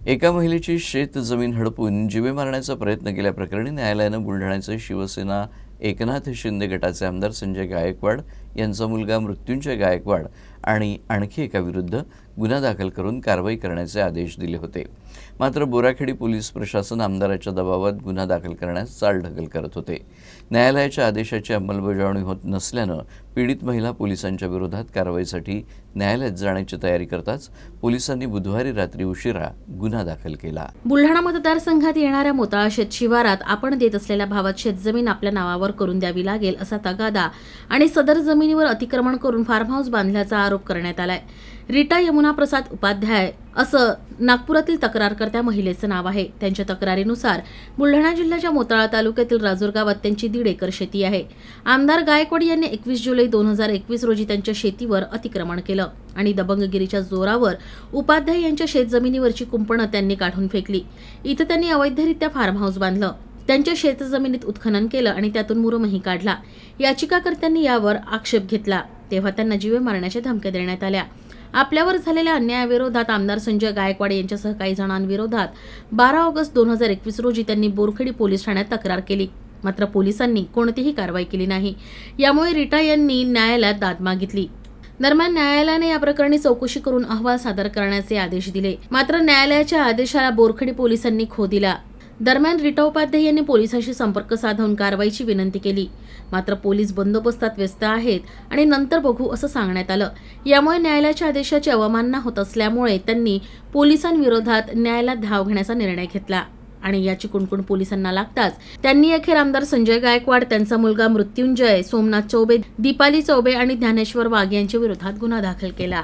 एका महिलेची शेत जमीन हडपून जीवे मारण्याचा प्रयत्न केल्याप्रकरणी न्यायालयानं बुलढाण्याचे शिवसेना एकनाथ शिंदे गटाचे आमदार संजय गायकवाड यांचा मुलगा मृत्युंजय गायकवाड आणि आणखी एका विरुद्ध गुन्हा दाखल करून कारवाई करण्याचे आदेश दिले होते। मात्र बोराखेडी पोलीस प्रशासन आमदाराच्या दबावात गुन्हा दाखल करण्यास चालढकल करत होते। न्यायालयाच्या आदेशाची अंमलबजावणी होत नसल्यानं पीडित महिला पोलिसांच्या विरोधात कारवाईसाठी न्यायालयात जाण्याची तयारी करताच पोलिसांनी बुधवारी रात्री उशिरा गुन्हा दाखल केला। बुलढाणा मतदारसंघात येणाऱ्या मोताळा शेत शिवारात आपण देत असलेल्या भावात शेतजमीन आपल्या नावावर करून द्यावी लागेल असा तगादा आणि सदर जमिनीवर अतिक्रमण करून फार्म हाऊस बांधल्याचा आरोप करण्यात आलाय। रीटा यमुना प्रसाद उपाध्याय असं नागपुरातील तक्रारकर्त्या महिलेचं नाव आहे। त्यांच्या तक्रारीनुसार बुलढाणा जिल्ह्याच्या मोताळा तालुक्यातील राजूर गावात त्यांची 1.5 एकर शेती आहे। आमदार गायकवाड यांनी 21 जुलै 2021 रोजी त्यांच्या शेतीवर अतिक्रमण केलं आणि दबंगगिरीच्या जोरावर उपाध्याय यांच्या शेतजमिनीवरची कुंपणं त्यांनी काढून फेकली। इथं त्यांनी अवैधरित्या फार्म हाऊस बांधलं, त्यांच्या शेतजमिनीत उत्खनन केलं आणि त्यातून मुरुमही काढला। याचिकाकर्त्यांनी यावर आक्षेप घेतला तेव्हा त्यांना जीवे मारण्याच्या धमक्या देण्यात आल्या। आपल्यावर झालेल्या अन्यायाविरोधात आमदार संजय गायकवाड यांच्यासह काही जणांविरोधात 12 ऑगस्ट 2021 रोजी त्यांनी बोरखेडी पोलीस ठाण्यात तक्रार केली। मात्र पोलिसांनी कोणतीही कारवाई केली नाही। यामुळे रीटा यांनी न्यायालयात दाद मागितली। दरम्यान न्यायालयाने या प्रकरणी चौकशी करून अहवाल सादर करण्याचे आदेश दिले। मात्र न्यायालयाच्या आदेशाला बोरखेडी पोलिसांनी खो दिला। दरम्यान रीटा उपाध्याय यांनी पोलिसांशी संपर्क साधून कारवाईची विनंती केली। मात्र पोलीस बंदोबस्तात व्यस्त आहेत आणि नंतर बघू असं सांगण्यात आलं। यामुळे न्यायालयाच्या आदेशाची अवमानना होत असल्यामुळे त्यांनी पोलिसांविरोधात न्यायालयात धाव घेण्याचा निर्णय घेतला आणि याची कुणकुण पोलिसांना लागताच त्यांनी अखेर आमदार संजय गायकवाड, त्यांचा मुलगा मृत्युंजय, सोमनाथ चौबे, दीपाली चौबे आणि ज्ञानेश्वर वाघ यांच्या विरोधात गुन्हा दाखल केला।